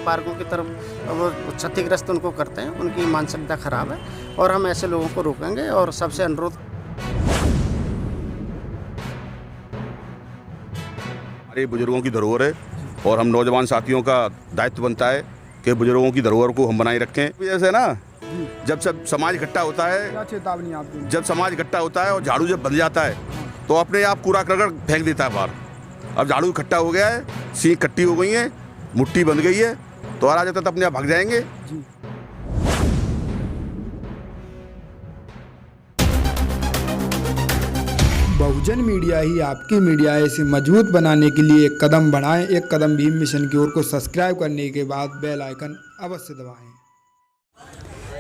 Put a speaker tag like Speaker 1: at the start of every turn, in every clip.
Speaker 1: पार्कों की तरफ वो क्षतिग्रस्त उनको करते हैं, उनकी मानसिकता खराब है और हम ऐसे लोगों को रोकेंगे। और सबसे अनुरोध,
Speaker 2: हमारे बुजुर्गों की धरोहर है और हम नौजवान साथियों का दायित्व बनता है कि बुजुर्गों की धरोहर को हम बनाए रखें। जैसे ना जब सब समाज इकट्ठा होता है,
Speaker 3: चेतावनी आपकी,
Speaker 2: जब समाज इकट्ठा होता है और झाड़ू जब बंध जाता है तो अपने आप कूड़ा करकट फेंक देता है बाहर। अब झाड़ू इकट्ठा हो गया है, सींग इकट्ठी हो गई है, मुट्ठी बंध गई है, तो आ जाता तो अपने आप भाग जाएंगे।
Speaker 3: बहुजन मीडिया ही आपकी मीडिया है। इसे मजबूत बनाने के लिए एक कदम बढ़ाएं, एक कदम भीम मिशन की ओर को सब्सक्राइब करने के बाद बेल आइकन अवश्य दबाएं।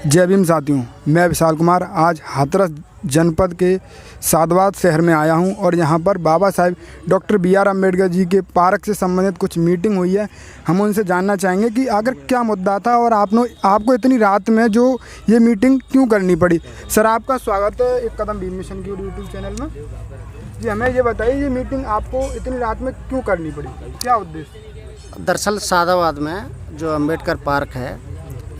Speaker 3: जय भीम साथियों, मैं विशाल कुमार आज हाथरस जनपद के साधवाद शहर में आया हूं और यहां पर बाबा साहेब डॉक्टर BR अम्बेडकर जी के पार्क से संबंधित कुछ मीटिंग हुई है। हम उनसे जानना चाहेंगे कि आखिर क्या मुद्दा था और आपको इतनी रात में जो ये मीटिंग क्यों करनी पड़ी। सर, आपका स्वागत है एक कदम भीम मिशन की यूट्यूब चैनल में। जी, हमें ये बताइए, ये मीटिंग आपको इतनी रात में क्यों करनी पड़ी, क्या उद्देश्य?
Speaker 1: दरअसल सादाबाद में जो अम्बेडकर पार्क है,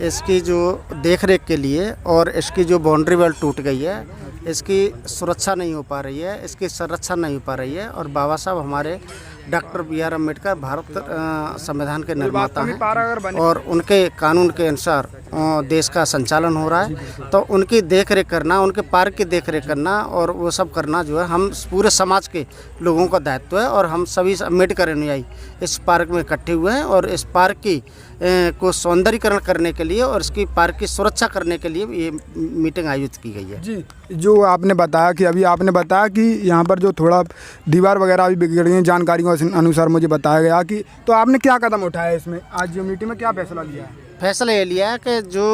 Speaker 1: इसकी जो देख रेख के लिए और इसकी जो बाउंड्री वॉल टूट गई है, इसकी सुरक्षा नहीं हो पा रही है, इसकी संरक्षण नहीं हो पा रही है। और बाबा साहब हमारे डॉक्टर BR अम्बेडकर भारत संविधान के निर्माता हैं और उनके कानून के अनुसार देश का संचालन हो रहा है। तो उनकी देख रेख करना, उनके पार्क की देख रेख करना और वो सब करना जो है हम पूरे समाज के लोगों का दायित्व है। और हम सभी अम्बेडकर अनुयायी इस पार्क में इकट्ठे हुए हैं और इस पार्क की को सौंदर्यीकरण करने के लिए और इसकी पार्क की सुरक्षा करने के लिए ये मीटिंग आयोजित की गई है।
Speaker 3: जी, जो आपने बताया कि अभी आपने बताया कि यहाँ पर जो थोड़ा दीवार वगैरह भी बिगड़ गई है, जानकारी के अनुसार मुझे बताया गया कि, तो आपने क्या कदम उठाया इसमें, आज जो मीटिंग में क्या फैसला लिया है?
Speaker 1: फैसला ये लिया है कि जो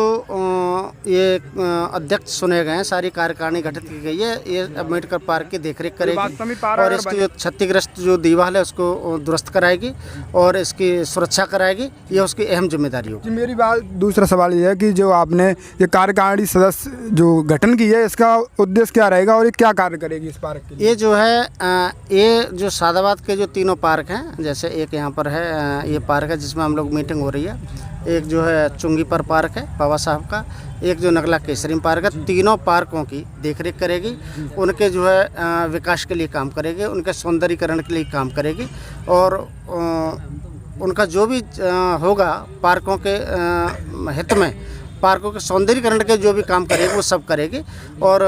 Speaker 1: ये अध्यक्ष चुने गए हैं, सारी कार्यकारिणी गठित की गई है, ये अम्बेडकर पार्क की देखरेख करेगी और इसकी जो क्षतिग्रस्त जो दीवार है उसको दुरुस्त कराएगी और इसकी सुरक्षा कराएगी। ये उसकी अहम जिम्मेदारी होगी।
Speaker 3: मेरी बात, दूसरा सवाल ये है कि जो आपने ये कार्यकारिणी सदस्य जो गठन की है, इसका उद्देश्य क्या रहेगा और ये क्या कार्य करेगी इस पार्क के लिए?
Speaker 1: ये जो है ये जो सादाबाद के जो तीनों पार्क हैं, जैसे एक यहाँ पर है ये पार्क है जिसमें हम लोग मीटिंग हो रही है, एक जो है चुंगी पर पार्क है बाबा साहब का, एक जो नगला केसरी पार्क है। तीनों पार्कों की देखरेख करेगी, उनके जो है विकास के लिए काम करेगी, उनके सौंदर्यीकरण के लिए काम करेगी और उनका जो भी होगा पार्कों के हित में, पार्कों के सौंदर्यीकरण के जो भी काम करेगी वो सब करेगी। और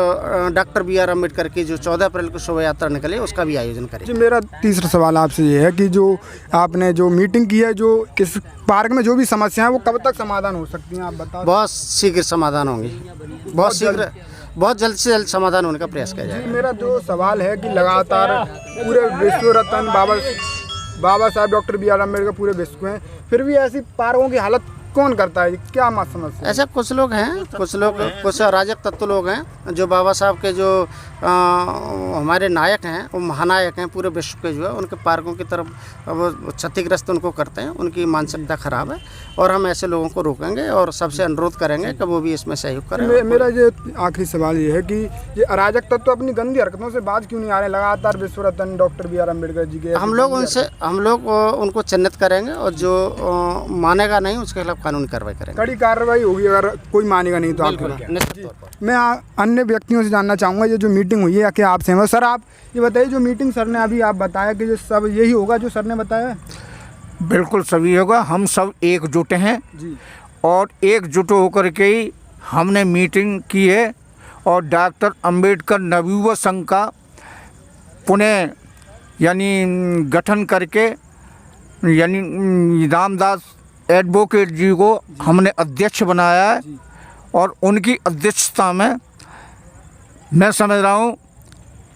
Speaker 1: डॉक्टर BR अम्बेडकर की जो 14 अप्रैल को शोभा यात्रा निकले उसका भी आयोजन करेगी।
Speaker 3: जी, मेरा तीसरा सवाल आपसे ये है कि जो आपने जो मीटिंग की है, जो इस पार्क में जो भी समस्याएं हैं वो कब तक समाधान हो सकती हैं, आप बताओ।
Speaker 1: बहुत शीघ्र समाधान होंगी, बहुत शीघ्र, बहुत जल्द से जल्द समाधान होने का प्रयास किया जाएगा।
Speaker 3: मेरा जो सवाल है कि लगातार पूरे विश्व रत्न बाबा साहब डॉक्टर BR अम्बेडकर पूरे विश्व में, फिर भी ऐसी पार्कों की हालत कौन करता है, क्या मत समझ?
Speaker 1: ऐसे कुछ लोग हैं, कुछ अराजक तत्व लोग हैं जो बाबा साहब के जो हमारे नायक हैं, वो महानायक हैं पूरे विश्व के, जो है उनके पार्कों की तरफ वो क्षतिग्रस्त उनको करते हैं, उनकी मानसिकता खराब है और हम ऐसे लोगों को रोकेंगे और सबसे अनुरोध करेंगे कि वो भी इसमें सहयोग करें।
Speaker 3: मेरा ये आखिरी सवाल ये है कि ये अराजक तत्व अपनी गंदी हरकतों से बाज क्यों नहीं आ रहे? लगातार विश्व रत्न डॉक्टर BR अम्बेडकर जी के हम लोग
Speaker 1: उनको चिन्हित करेंगे और जो मानेगा नहीं उसके खिलाफ कानूनी कार्रवाई करेंगे।
Speaker 3: कड़ी कार्रवाई होगी अगर कोई मानेगा नहीं तो आपके। मैं अन्य व्यक्तियों से जानना चाहूँगा, ये जो मीटिंग हुई है क्या आप सहमत? सर, आप ये बताइए, जो मीटिंग सर ने अभी आप बताया कि जो सब यही होगा जो सर ने बताया?
Speaker 4: बिल्कुल सभी होगा, हम सब एकजुट हैं
Speaker 3: जी,
Speaker 4: और एकजुट होकर के ही हमने मीटिंग की है और डॉक्टर अम्बेडकर नवयुवक संघ का पुनः यानी गठन करके यानी रामदास एडवोकेट जी को हमने अध्यक्ष बनाया है और उनकी अध्यक्षता में मैं समझ रहा हूँ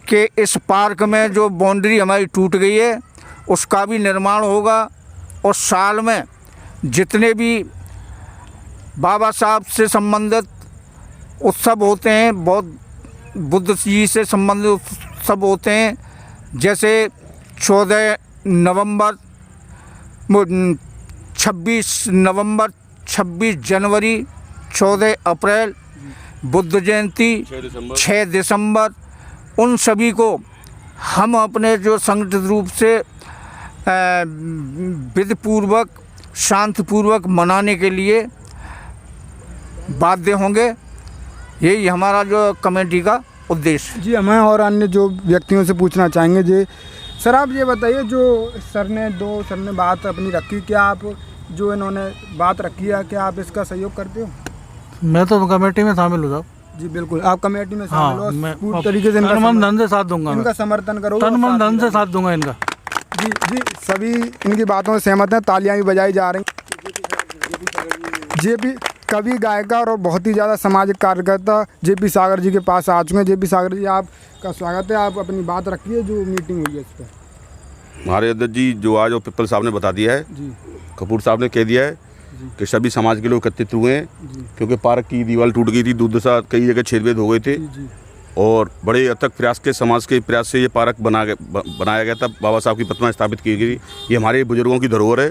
Speaker 4: कि इस पार्क में जो बाउंड्री हमारी टूट गई है उसका भी निर्माण होगा और साल में जितने भी बाबा साहब से संबंधित उत्सव होते हैं, बहुत बुद्ध जी से संबंधित उत्सव होते हैं, जैसे 14 नवंबर, 26 नवंबर, 26 जनवरी, 14 अप्रैल, बुद्ध जयंती, 6 दिसंबर, उन सभी को हम अपने जो संगठित रूप से विधिपूर्वक शांतिपूर्वक मनाने के लिए बाध्य होंगे। यही हमारा जो कमेटी का उद्देश्य।
Speaker 3: जी, हमें और अन्य जो व्यक्तियों से पूछना चाहेंगे। जी सर, आप ये बताइए, जो सर ने बात अपनी रखी, क्या आप जो इन्होंने बात रखी है, क्या आप इसका सहयोग करते हो?
Speaker 5: मैं तो कमेटी में शामिल हूँ साहब।
Speaker 3: जी बिल्कुल, आप कमेटी में शामिल हो।
Speaker 5: मैं
Speaker 3: पूरी तरीके से
Speaker 5: तन मन धन से साथ दूंगा,
Speaker 3: इनका समर्थन करो,
Speaker 5: तन मन धन से साथ दूंगा इनका।
Speaker 3: जी जी, सभी इनकी बातों से सहमत हैं, तालियां भी बजाई जा रही। जेपी कवि, गायकार और बहुत ही ज़्यादा सामाजिक कार्यकर्ता जेपी सागर जी के पास आ चुके हैं। जेपी सागर जी, आपका स्वागत है। आप अपनी बात रखिए, जो मीटिंग हुई है इस पर।
Speaker 2: हमारे अध्यक्ष जी, जो आज पिप्पल साहब ने बता दिया है,
Speaker 3: जी
Speaker 2: कपूर साहब ने कह दिया है कि सभी समाज के लोग एकत्रित हुए हैं, क्योंकि पार्क की दीवार टूट गई थी, दुर्दशा, कई जगह छेदभेद हो गए थे, और बड़े अथक प्रयास के, समाज के प्रयास से ये पार्क बनाया गया था। बाबा साहब की प्रतिमा स्थापित की गई। ये हमारे बुजुर्गों की धरोहर है,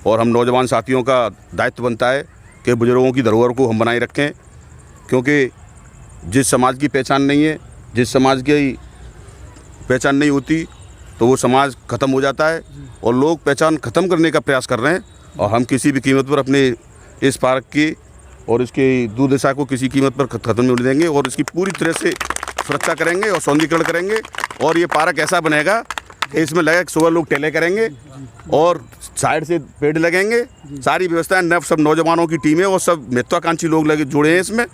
Speaker 2: और हम नौजवान साथियों का दायित्व बनता है कि बुजुर्गों की धरोहर को हम बनाए रखें, क्योंकि जिस समाज की पहचान नहीं है, जिस समाज की पहचान नहीं होती, तो वो समाज ख़त्म हो जाता है, और लोग पहचान ख़त्म करने का प्रयास कर रहे हैं। और हम किसी भी कीमत पर अपने इस पार्क की और इसकी दुर्दशा को किसी कीमत पर ख़त्म नहीं होने देंगे, और इसकी पूरी तरह से सुरक्षा करेंगे और सौंदर्यीकरण करेंगे। और ये पार्क ऐसा बनेगा कि इसमें लगे सुबह लोग टहले करेंगे, और साइड से पेड़ लगेंगे, सारी व्यवस्थाएं सब नौजवानों की टीम है, और सब महत्वाकांक्षी लोग लगे जुड़े हैं इसमें।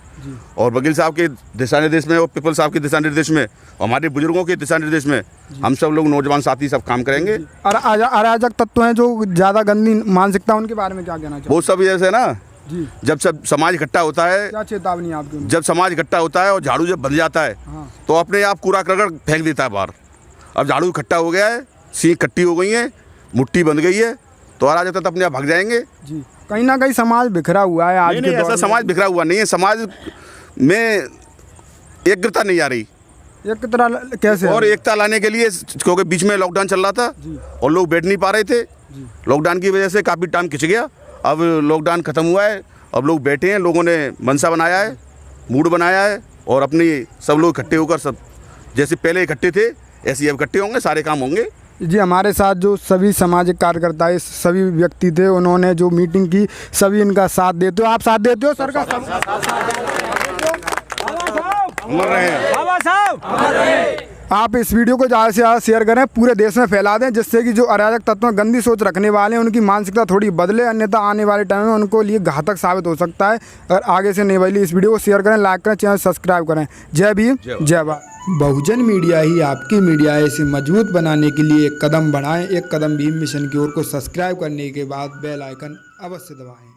Speaker 2: और वकील साहब के दिशा निर्देश में और पिपल साहब के दिशा निर्देश में, हमारे बुजुर्गों के दिशा निर्देश में हम सब लोग नौजवान साथी सब काम करेंगे।
Speaker 3: और अराजक तत्व हैं जो ज़्यादा गंदी मानसिकता, उनके बारे में क्या कहना चाहिए?
Speaker 2: वो सब ऐसे ना,
Speaker 3: जी,
Speaker 2: जब सब समाज इकट्ठा होता है,
Speaker 3: क्या चेतावनी है आपकी?
Speaker 2: जब समाज इकट्ठा होता है और झाड़ू जब बन जाता है, तो अपने आप कूड़ा करकट फेंक देता है बाहर। अब झाड़ू इकट्ठा हो गया है, सींग इकट्ठी हो गई है, मुट्ठी बन गई है, तो अराजकता तो अपने आप भाग जाएंगे।
Speaker 3: जी, कहीं ना कहीं समाज बिखरा हुआ है आज के दौर में।
Speaker 2: ऐसा समाज बिखरा हुआ नहीं है, समाज में एकता नहीं आ रही।
Speaker 3: एक तरह कैसे?
Speaker 2: और एकता लाने के लिए, क्योंकि बीच में लॉकडाउन चल रहा था और लोग बैठ नहीं पा रहे थे, लॉकडाउन की वजह से काफ़ी टाइम खिंच गया। अब लॉकडाउन ख़त्म हुआ है, अब लोग बैठे हैं, लोगों ने मनसा बनाया है, मूड बनाया है, और अपनी सब लोग इकट्ठे होकर, सब जैसे पहले इकट्ठे थे ऐसे अब इकट्ठे होंगे, सारे काम होंगे।
Speaker 3: जी, हमारे साथ जो सभी सामाजिक कार्यकर्ता, सभी व्यक्ति थे, उन्होंने जो मीटिंग की, सभी इनका साथ देते हो। आप साथ देते हो सर का? आप इस वीडियो को ज़्यादा से ज़्यादा शेयर करें, पूरे देश में फैला दें, जिससे कि जो अराजक तत्व गंदी सोच रखने वाले हैं उनकी मानसिकता थोड़ी बदले, अन्यथा आने वाले टाइम में उनको लिए घातक साबित हो सकता है। और आगे से नहीं बदली, इस वीडियो को शेयर करें, लाइक करें, चैनल सब्सक्राइब करें। जय भीम, जय भारत। बहुजन मीडिया ही आपकी मीडिया है। इसे मजबूत बनाने के लिए एक कदम बढ़ाएं, एक कदम भीम मिशन की ओर को सब्सक्राइब करने के बाद बेल आइकन अवश्य दबाएं।